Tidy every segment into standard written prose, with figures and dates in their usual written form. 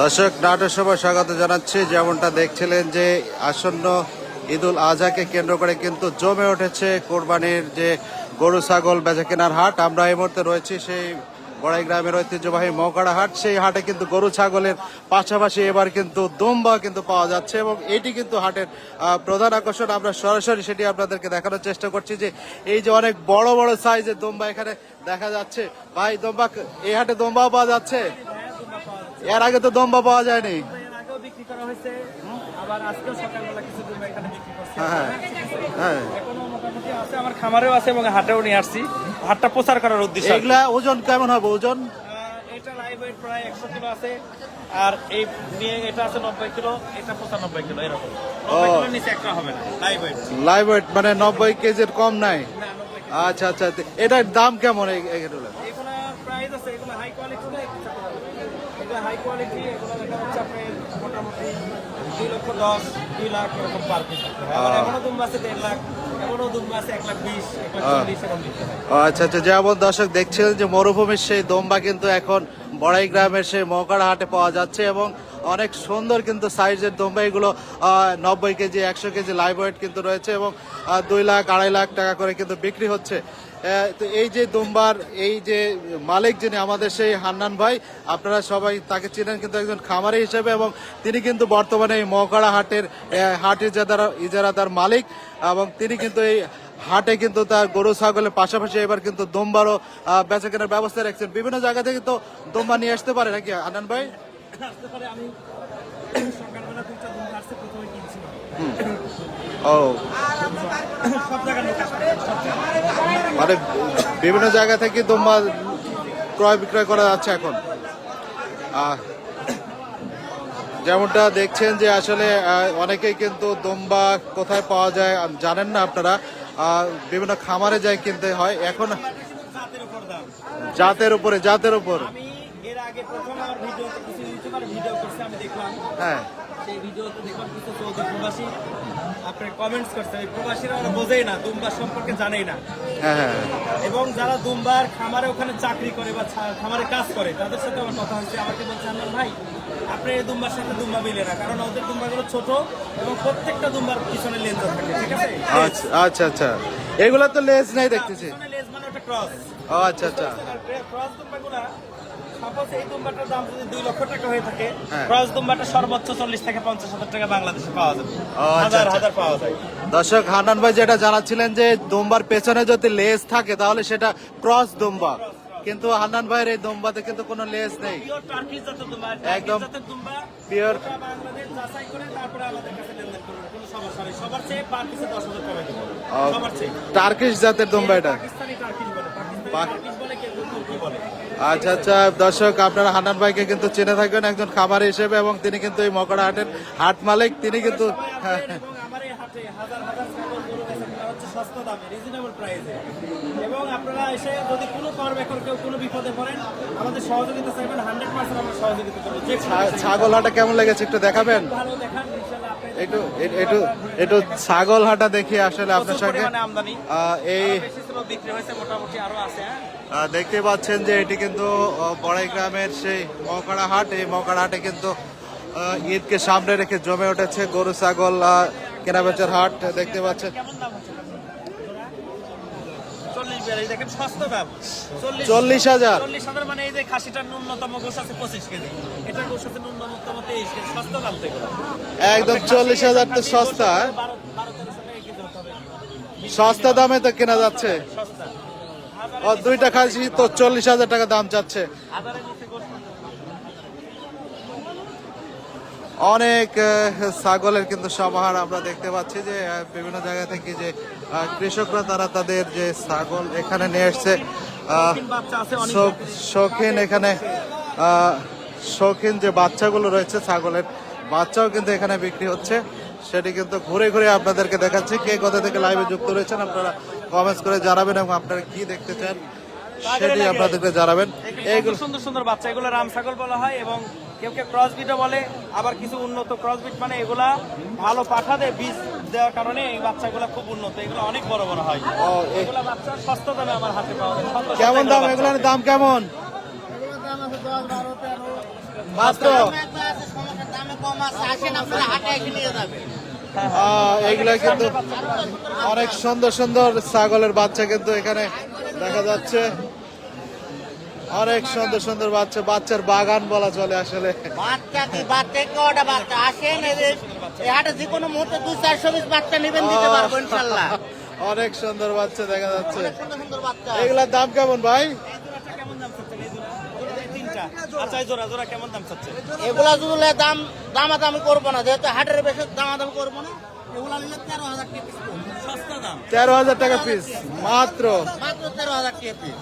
দর্শক নাটোর সভায় স্বাগত জানাচ্ছি। যেমনটা দেখছিলেন যে আসন্ন ঈদুল আজহাকে কেন্দ্র করে কিন্তু জমে উঠেছে কোরবানির যে গরু ছাগল বেচা কেনার হাট। আমরা এই মুহূর্তে রয়েছি সেই বড়াই গ্রামের ঐতিহ্যবাহী মৌকাড়া হাট। সেই হাটে কিন্তু গরু ছাগলের পাশাপাশি এবার কিন্তু দুম্বা কিন্তু পাওয়া যাচ্ছে এবং এটি কিন্তু হাটের প্রধান আকর্ষণ। আমরা সরাসরি সেটি আপনাদেরকে দেখানোর চেষ্টা করছি যে এই যে অনেক বড় বড় সাইজের দুম্বা এখানে দেখা যাচ্ছে। ভাই দুম্বা এই হাটে দুম্বাও পাওয়া যাচ্ছে? এর আগে তো দুম্বা পাওয়া যায়নি। আমার খামারেও আছে এবং হাটেও নিয়ে আসছি, হাটটা প্রচার করার উদ্দেশ্যে। এগুলা ওজন কেমন হবে? ওজন এটা লাইভ ওয়েট প্রায় 100 কিলো আছে, আর এই নিয়ে এটা আছে 90 কিলো, এটা 95 কিলো, এরকম 90 কিলোর নিচে একটা হবে না লাইভ ওয়েট। লাইভ ওয়েট মানে 90 কেজির কম নাই? আচ্ছা আচ্ছা, এটার দাম কেমন? এগুলো প্রাইস আছে, এগুলো হাই কোয়ালিটি না, এগুলো হাই কোয়ালিটি, এগুলো দেখা যাচ্ছে আপনি মোটামুটি 2,10,000 2 লাখ এরকম পার পিস। এখনো দুম্বা আছে 1.5 লাখ, এখনো দুম্বা আছে 1,20,000 1,40,000 এরকম দিতে হয়। আচ্ছা আচ্ছা, যেমন দর্শক দেখছিলেন যে মরুভূমির সেই দম্বা কিন্তু এখন বড়াই গ্রামের সেই মৌকাড়া হাটে পাওয়া যাচ্ছে এবং অনেক সুন্দর কিন্তু সাইজের দম্বা। এগুলো 90 কেজি 100 কেজি লাইভ ওয়েট কিন্তু রয়েছে এবং 2 লাখ 2.5 লাখ টাকা করে কিন্তু বিক্রি হচ্ছে। তো এই যে দুম্বার এই যে মালিক যিনি আমাদের সেই হান্নান ভাই, আপনারা সবাই তাকে চিনেন কিন্তু একজন খামারি হিসেবে, এবং তিনি কিন্তু বর্তমানে এই মৌকাড়া হাটের হাট ইজারাদার মালিক, এবং তিনি কিন্তু এই হাটে কিন্তু তার গরু ছাগলের পাশাপাশি এবার কিন্তু দুম্বারও বেচা কেনার ব্যবস্থা রাখছেন। বিভিন্ন জায়গা থেকে তো দুম্বা নিয়ে আসতে পারে নাকি হান্নান ভাই? আমি সকালবেলা 2টা দুম্বা আসছে, প্রথমে কিনছি। ও সব জায়গায় মানে বিভিন্ন জায়গা থেকে দুম্বা ক্রয় বিক্রয় করা যাচ্ছে এখন। যেমনটা দেখছেন যে আসলে অনেকেই কিন্তু দুম্বা কোথায় পাওয়া যায় জানেন না আপনারা, বিভিন্ন খামারে যায় কিনতে হয় এখন। জাতের উপরে আমি এর আগে প্রথম আমার ভিডিওতে কিছু ইউটিউবার ভিডিও করছে, আমি দেখলাম। হ্যাঁ, সেই ভিডিওতে দেখলাম কিছু সৌদি প্রবাসী আপনার কমেন্টস করছে, এই প্রবাসীরা ওরা বোঝেই না, দুম্বা সম্পর্কে জানেই না। হ্যাঁ, এবং যারা দুম্বার খামারে ওখানে চাকরি করে বা খামারে কাজ করে তাদের সাথে আমার কথা হচ্ছে, আমাকে বলছে আন্নান ভাই আপনি এই দুম্বার সাথে দুম্বা মিলে না, কারণ ওদের দুম্বাগুলো ছোট এবং প্রত্যেকটা দুম্বার পিছনে লেন্স থাকে, ঠিক আছে? আচ্ছা আচ্ছা, এগুলো তো লেজ নাই দেখতেছি। লেন্স মানে ওটা ক্রস। ও আচ্ছা আচ্ছা, ক্রস দুম্বাগুলা সাপোজ এই দুম্বাটার দাম যদি 2 লক্ষ টাকা হয়ে থাকে, হ্যাঁ, ক্রস দুম্বাটা সর্বোচ্চ 40 থেকে 50,000 টাকা বাংলাদেশে পাওয়া যাবে। আচ্ছা হাজার পাওয়া যায়। দর্শক, হান্নান ভাই যেটা জানাচ্ছিলেন যে দুম্বার পেছনে যদি লেজ থাকে তাহলে সেটা ক্রস দুম্বা, কিন্তু হান্নান ভাইয়ের এই দুম্বাতে কিন্তু কোনো লেজ নেই, পিওর টার্কিশ জাতের দুম্বা, একদম জাতের দুম্বা, পিওর। বাংলাদেশ যাচাই করে তারপরে আমাদের কাছে লেনদেন করুন, কোনো সমস্যা নেই। সবার চেয়ে পার পিসে 10,000 কমে দেব, সবার চেয়ে। টার্কিশ জাতের দুম্বা এটা, পাকিস্তানি টার্কিশ বলে, টার্কিশ বলে, কেউ তুর্কি বলে। আচ্ছা আচ্ছা দর্শক, আপনারা হান্নান ভাইকে কিন্তু চিনে থাকবেন একজন খামারি হিসেবে, এবং তিনি কিন্তু এই মকড়া হাটের হাট মালিক। তিনি কিন্তু এবং আমার এই হাটে হাজার ছাগল গরু বেচা কেনা হচ্ছে সস্তা দামে, রিজনেবল প্রাইসে। এবং আপনারা এসে যদি কোনো কর্মেকর কেউ কোনো বিপদে পড়েন, আমাদের সহযোগিতা চাইবেন, 100% আমরা সহযোগিতা করবো। যে ছাগল হাটা কেমন লেগেছে একটু দেখাবেন? ভালো দেখান ইনশাআল্লাহ। একটু একটু একটু ছাগল হাটা দেখি আসলে আপনার সঙ্গে। আমদানি এই বেশি ছিল, বিক্রি হয়েছে মোটামুটি, আরো আছে। দেখতে পাচ্ছেন যে এটি কিন্তু বড়াই গ্রামের সেই মৌকাড়া হাট। এই মৌকাড়া হাটে কিন্তু ঈদকে সামনে রেখে জমে উঠেছে গরু ছাগল কেনাবেচার হাট। দেখতে পাচ্ছেন 40,000 মানে এই যে খাসিটার ন্যূনতম গোশ আছে 25 কেজি, এটার গোশ আছে ন্যূনতম 23 কেজি, সস্তা দাম থেকে একদম 40,000 তো সস্তা, 12-1300 টাকা কেজি হতে হবে। সস্তা দামে তো কেনা যাচ্ছে। সস্তা ও দুইটা খাসি তো 40,000 টাকা দাম চাচ্ছে। হাজারের নিচে গোশ। অনেক ছাগলের কিন্তু সমাহার আমরা দেখতে পাচ্ছি যে বিভিন্ন জায়গা থেকে যে কৃষকরা তারা তাদের যে ছাগল এখানে নিয়ে এসছে। শৌখিন এখানে শৌখিন যে বাচ্চাগুলো রয়েছে ছাগলের বাচ্চাও কিন্তু এখানে বিক্রি হচ্ছে, সেটি কিন্তু ঘুরে ঘুরে আপনাদেরকে দেখাচ্ছি। কে কোথা থেকে লাইভে যুক্ত রয়েছেন আপনারা কমেন্টস করে জানাবেন, এবং আপনারা কি দেখতে চান সেটি আপনাদেরকে জানাবেন। এইগুলো সুন্দর সুন্দর বাচ্চা, এগুলো রাম ছাগল বলা হয়, এবং কেউ কেউ ক্রসবিটও বলে, আবার কিছু উন্নত ক্রসবিট, মানে এগুলা ভালো পাঠা দেয় বীজ দেওয়ার কারণে এই বাচ্চাগুলো খুব উন্নত, এগুলো অনেক বড় বড় হয়। এগুলা বাচ্চা সস্তা দামে আমার হাতে পাওয়া যায়। কেমন দাম? এগুলোর দাম কেমন? মাত্র এইগুলা কিন্তু অনেক সুন্দর সুন্দর ছাগলের বাচ্চা কিন্তু এখানে দেখা যাচ্ছে। অনেক সুন্দর সুন্দর বাচ্চা, বাচ্চার বাগান বলা চলে আসলে। অনেক সুন্দর বাচ্চা দেখা যাচ্ছে। এগুলার দাম কেমন ভাই? এগুলা যদি দামাদামি করবো না, যেহেতু হাটের বেশি দামাদামি করবো না। এগুলা নিলে 13,000 টাকা পিস মাত্র। মাত্র 13,000 টাকা পিস।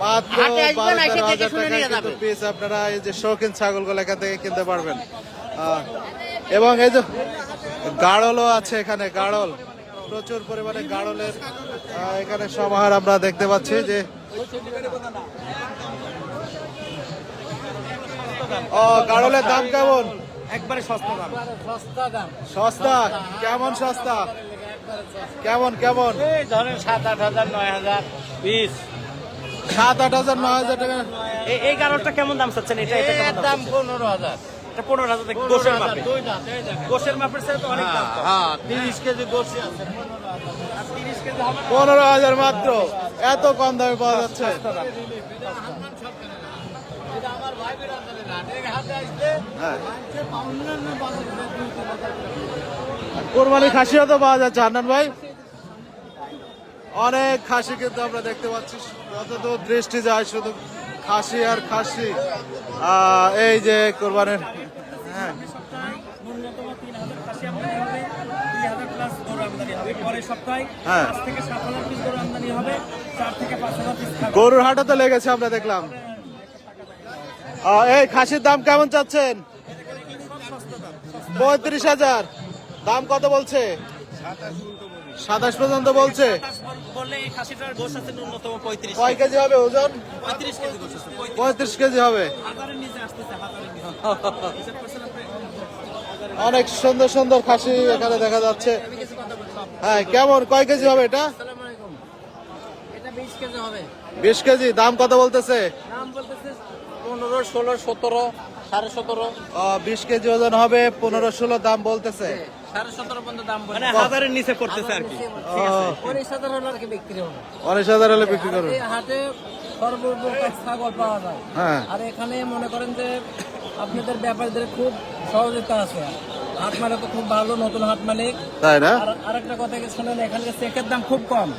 মাত্র হাটে আসবেন, এসে 13,000 দেখে শুনে নিয়ে টাকা যাবেন। পিস আপনারা এই যে শৌখিন ছাগলগুলো এখান থেকে কিনতে পারবেন। এবং এই যে গাড়লও আছে এখানে, গাড়ল প্রচুর পরিমাণে গাড়লের এখানে সমাহার আমরা দেখতে পাচ্ছি। যে গাড়লের দাম কেমন? একবারে সস্তা দাম। সস্তা কেমন? সস্তা কেমন কেমন? এই ধরেন 7-8 হাজার, 9,000 পিস। 7-8 হাজার, 9,000 টাকা। এই গারলটা কেমন দাম চাচ্ছেন? এটা এর কেমন দাম? দাম 15,000। এটা 15,000 থেকে গোশের মাপে। দুই দাঁত, এই দেখেন। গোশের মাপের সাথে তো অনেক দাম কম। হ্যাঁ, 30 কেজি গোশি আছে। 30 কেজি হবে না? 15,000 মাত্র। এত কম দামে পাওয়া যাচ্ছে। হ্যাঁ, কোরবানি খাসিও তো পাওয়া যাচ্ছে হান্নান ভাই। অনেক খাসি কিন্তু আমরা দেখতে পাচ্ছি, যতদূর দৃষ্টি যায় শুধু খাসি আর খাসি। এই যে কোরবানির হ্যাঁ ন্যূনতম 3,000 খাসি আমদানি হবে, 2,000 প্লাস গরু আমদানি হবে। পরের সপ্তাহে হ্যাঁ। 5 থেকে 7,000 পিস গরু আমদানি হবে, 4 থেকে 5,000 পিস খাসি। গরুর হাটও তো লেগেছে আমরা দেখলাম। এই খাসির দাম কেমন চাচ্ছেন? 35,000। দাম কত বলছে? 27 পর্যন্ত বলছে। বললে এই খাসিটার গোশ আছে ন্যূনতম 35 কয় কেজি হবে ওজন? 35 কেজি গোশ আছে। 35 কেজি হবে। হাজারের নিচে আসতেছে, হাজারের নিচে। হিসাব করছেন আপনি? অনেক সুন্দর সুন্দর খাসি এখানে দেখা যাচ্ছে। হ্যাঁ, কেমন কয় কেজি হবে এটা? এটা 20 কেজি হবে। 20 কেজি। দাম কত বলতেছে? দাম বলতেছে 15, 16, 17, 17.5। 20 কেজি ওজন হবে, 15-16 দাম বলতেছে। 17.5 পর্যন্ত দাম বলে। মানে হাজারের নিচে করতেছে আর কি। 19,000 হলে আর কি বিক্রি হবে। 19,000 হলে বিক্রি করবে। এই হাটে সর্বপ্রকার ছাগল পাওয়া যায়। হ্যাঁ, আর এখানে মনে করেন যে আপনাদের ব্যাপারীদের খুব সহযোগিতা আছে। হাট মালিক তো খুব ভালো, নতুন হাট মালিক। তাই না? আর আরেকটা কথা কি শুনেন, এখানে চেকের দাম খুব কম।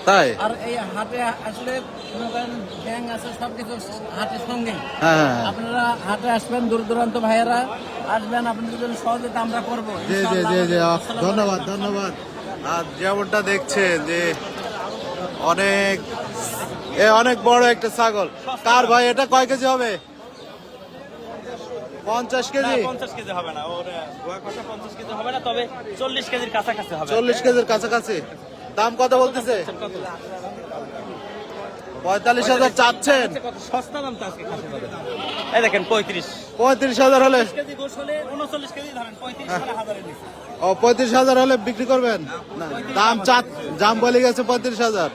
তাই? আর এই হাটে আসলে মনে করেন ব্যাংক আছে, সবকিছু হাটের সঙ্গে। হ্যাঁ হ্যাঁ। আপনারা হাটে আসবেন, দূর দূরান্ত ভাইয়েরা আসবেন, আপনাদের জন্য সহযোগিতা আমরা করবো। জি জি জি জি, ধন্যবাদ ধন্যবাদ। আর যেমনটা দেখছেন যে অনেক অনেক বড় একটা ছাগল। কার ভাই এটা? কয় কেজি হবে? 50 কেজি। 50 কেজি হবে না, ওর গোয়া কষা 50 কেজি হবে না, তবে 40 কেজির কাছাকাছি হবে। 40 কেজির কাছাকাছি। দাম কত বলতেছে? 45,000 চাচ্ছেন। কত সস্তা দাম তো আজকে খাসি পাবেন। এই দেখেন 35 35,000 হলে? কেজি গোশ হলে 39 কেজি ধরেন, 35 হলে হাজারের নিচে। 35,000 হলে বিক্রি করবেন? না, দাম দাম বলে গেছে 35,000।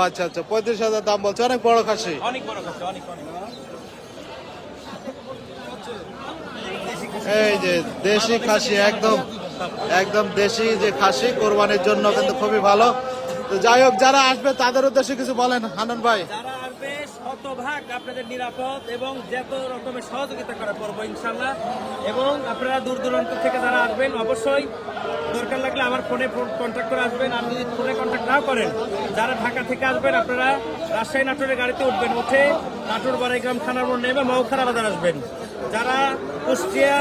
আচ্ছা আচ্ছা, 35,000 দাম বলছে। অনেক বড় খাসি। অনেক বড় খাসি, অনেক অনেক। এই যে দেশি খাসি, একদম একদম দেশি যে খাসি, কোরবানির জন্য কিন্তু খুবই ভালো। তো যাই হোক, যারা আসবে তাদের উদ্দেশ্যে কিছু বলেন হান্নান ভাই। যারা আসবে শতভাগ আপনাদের নিরাপদ এবং যত রকমের সহযোগিতা করা করবো ইনশাল্লাহ। এবং আপনারা দূর দূরান্ত থেকে যারা আসবেন অবশ্যই দরকার লাগলে আমার ফোনে কন্ট্যাক্ট করে আসবেন। আর যদি ফোনে কন্ট্যাক্ট না করেন, যারা ঢাকা থেকে আসবেন আপনারা রাজশাহী নাটোরের গাড়িতে উঠবেন, উঠে নাটোর বারাইগ্রাম থানার মোড় নেমে মৌখারা বাজার আসবেন। যারা কুষ্টিয়া,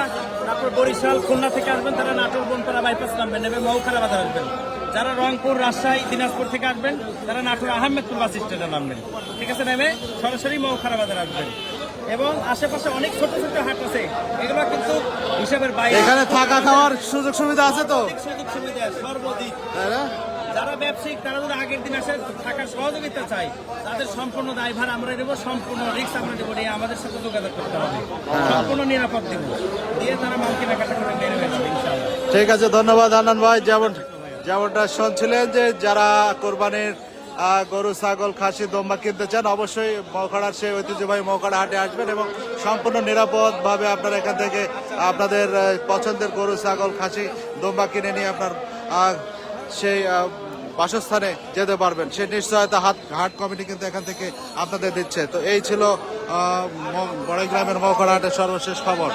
তারপর বরিশাল, খুলনা থেকে আসবেন তারা নাটোর বনপাড়া বাইপাস নামবেন, নেমে মৌখারা বাজার আসবেন। যারা রংপুর, রাজশাহী, দিনাজপুর থেকে আসবেন তারা নাটোর আহমেদপুর বাস স্ট্যান্ডে নামবেন। ঠিক আছে, নেমে সরাসরি মৌখারা বাজার আসবেন। এবং আশেপাশে অনেক ছোট ছোট হাট আছে, এগুলো কিন্তু হিসাবের বাইরে। এখানে থাকা খাওয়ার সুযোগ সুবিধা আছে তো? অনেক সুযোগ সুবিধা সর্বদিক। তাই না? যারা ব্যবসায়িক তারা যদি আগের দিন আসে থাকার সহযোগিতা চাই, তাদের সম্পূর্ণ দায়ভার আমরা নেব, সম্পূর্ণ রিস্ক আমরা নেব, নিয়ে আমাদের সাথে যোগাযোগ করতে হবে। সম্পূর্ণ নিরাপদ দেব, দিয়ে তারা মাল কেনাকাটা করে মেরে বেরোবে ইনশাআল্লাহ। ঠিক আছে, ধন্যবাদ হান্নান ভাই। যেমনটা শুনছিলেন যে যারা কোরবানির গরু ছাগল খাসি দোম্বা কিনতে চান অবশ্যই মৌখাড়ার সেই ঐতিহ্যবাহী মৌখাড়া হাটে আসবেন এবং সম্পূর্ণ নিরাপদভাবে আপনারা এখান থেকে আপনাদের পছন্দের গরু ছাগল খাসি দোম্বা কিনে নিয়ে আপনার সেই বাসস্থানে যেতে পারবেন। সেই নিশ্চয়তা হাট কমিটি কিন্তু এখান থেকে আপনাদের দিচ্ছে। তো এই ছিল বড়াইগ্রামের মৌখাড়া হাটের সর্বশেষ খবর।